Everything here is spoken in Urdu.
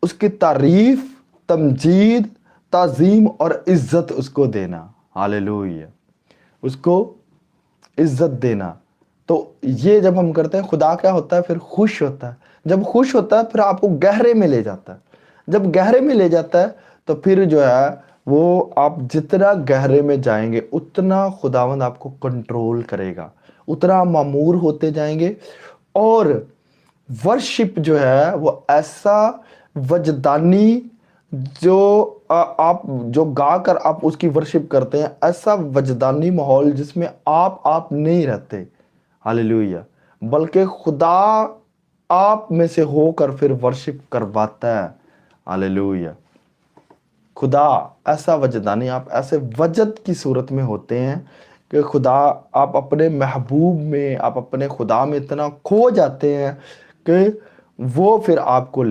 اس کی تعریف، تمجید، تعظیم اور عزت اس کو دینا. ہالیلویہ. اس کو عزت دینا. تو یہ جب ہم کرتے ہیں، خدا کیا ہوتا ہے پھر؟ خوش ہوتا ہے. جب خوش ہوتا ہے پھر آپ کو گہرے میں لے جاتا ہے. جب گہرے میں لے جاتا ہے تو پھر جو ہے وہ آپ جتنا گہرے میں جائیں گے اتنا خداوند آپ کو کنٹرول کرے گا، اتنا معمور ہوتے جائیں گے. اور ورشپ جو ہے وہ ایسا وجدانی، جو آپ جو گا کر آپ اس کی ورشپ کرتے ہیں، ایسا وجدانی ماحول جس میں آپ نہیں رہتے. ہالیلویہ. بلکہ خدا آپ میں سے ہو کر پھر ورشپ کرواتا ہے. ہالیلویہ. خدا ایسا وجدانی، آپ ایسے وجد کی صورت میں ہوتے ہیں کہ خدا، آپ اپنے محبوب میں، آپ اپنے خدا میں اتنا کھو جاتے ہیں کہ وہ پھر آپ کو